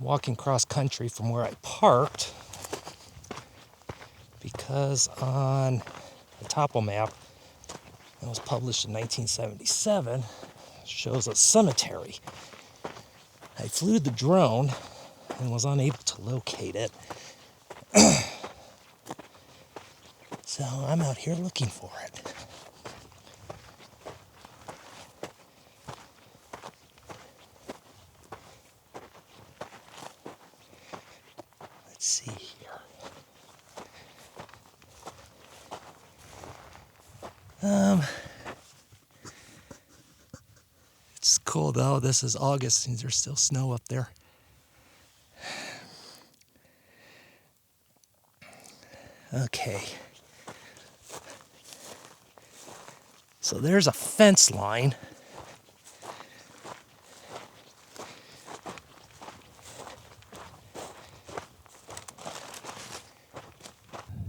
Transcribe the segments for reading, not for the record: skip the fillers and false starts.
walking cross country from where I parked because on the topo map that was published in 1977 shows a cemetery. I flew the drone and was unable to locate it. So I'm out here looking for it. Let's see here. It's cool though. This is August and there's still snow up there. Okay. So there's a fence line.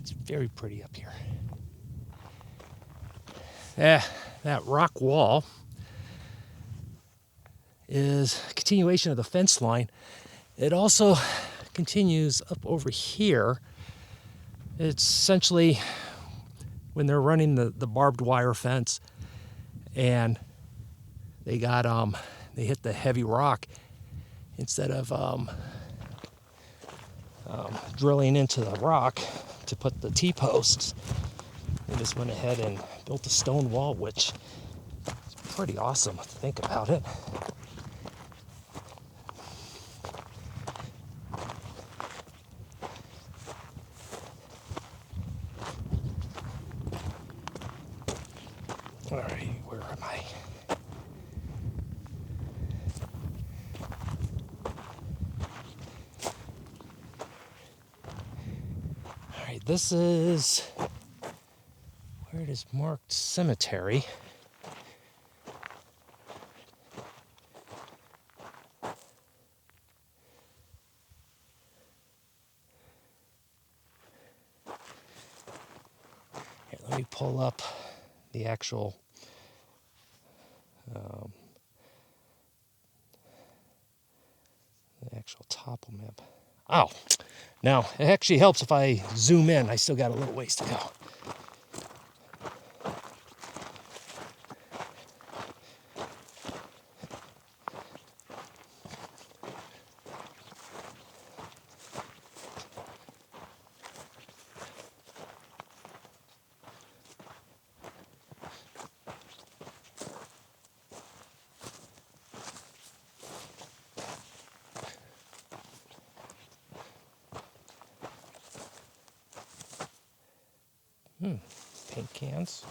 It's very pretty up here. That rock wall is a continuation of the fence line. It also continues up over here. It's essentially when they're running the barbed wire fence and they hit the heavy rock, instead of drilling into the rock to put the T-posts, they just went ahead and built a stone wall, which is pretty awesome to think about it. All right, where am I? All right, this is where it is marked cemetery. Here, let me pull up the actual topo map. Oh, now it actually helps if I zoom in. I still got a little ways to go. Paint cans,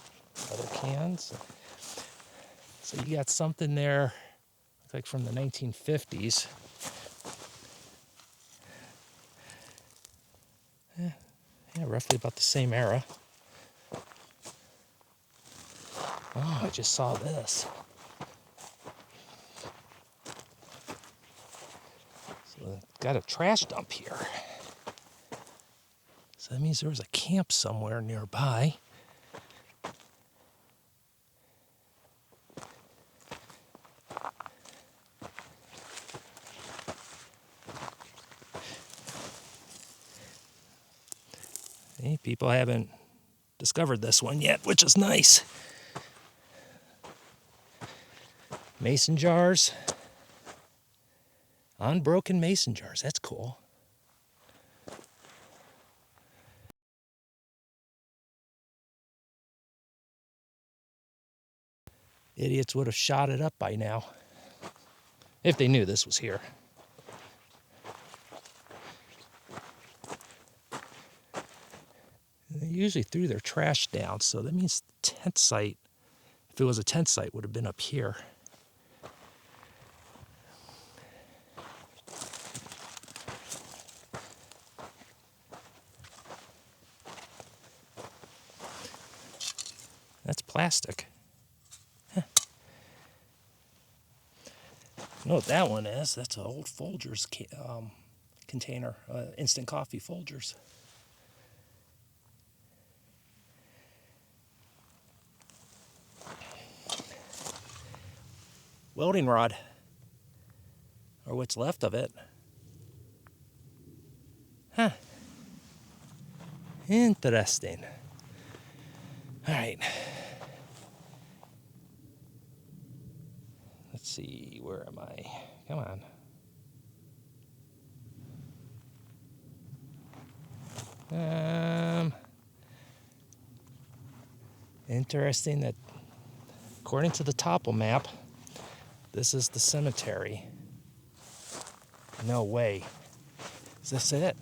other cans. So you got something there, like from the 1950s. Yeah, roughly about the same era. Oh, I just saw this. So got a trash dump here. So that means there was a camp somewhere nearby. Hey, people haven't discovered this one yet, which is nice. Mason jars. Unbroken mason jars. That's cool. Idiots would have shot it up by now if they knew this was here. They usually threw their trash down, so that means the tent site, if it was a tent site, would have been up here. That's plastic. Huh. You know what that one is? That's an old Folgers container, instant coffee Folgers. Welding rod, or what's left of it. Huh. Interesting. All right. Let's see, where am I? Come on. Interesting that according to the topo map, this is the cemetery. No way. Is this it?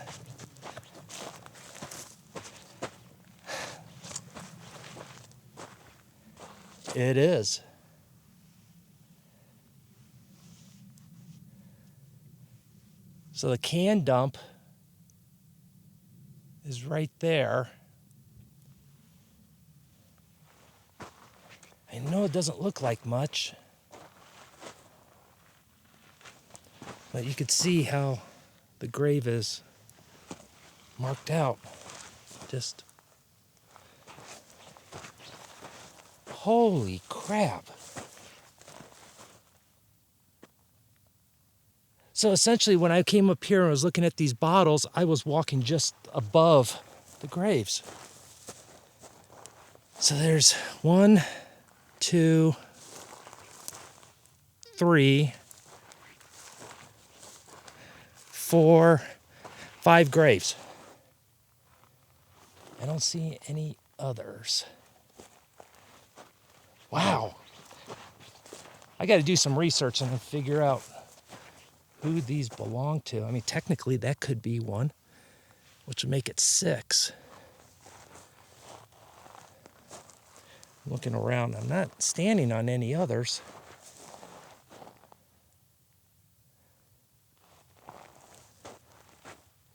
It is. So the can dump is right there. I know it doesn't look like much, but you could see how the grave is marked out. Just holy crap. So essentially when I came up here and was looking at these bottles, I was walking just above the graves. So there's 1, 2, 3, 4, 5 graves. I don't see any others. Wow. I got to do some research and figure out who these belong to. I mean, technically that could be one, which would make it 6. Looking around, I'm not standing on any others.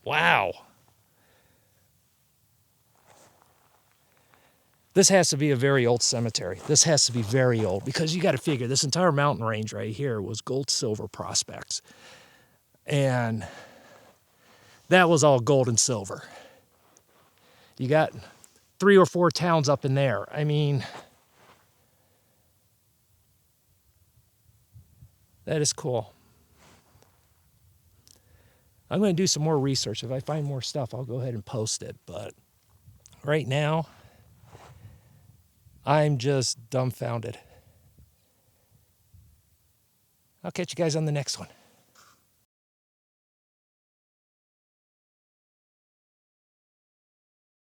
Wow. This has to be a very old cemetery. This has to be very old because you got to figure this entire mountain range right here was gold silver prospects. And that was all gold and silver. You got 3 or 4 towns up in there. I mean, that is cool. I'm going to do some more research. If I find more stuff, I'll go ahead and post it. But right now, I'm just dumbfounded. I'll catch you guys on the next one.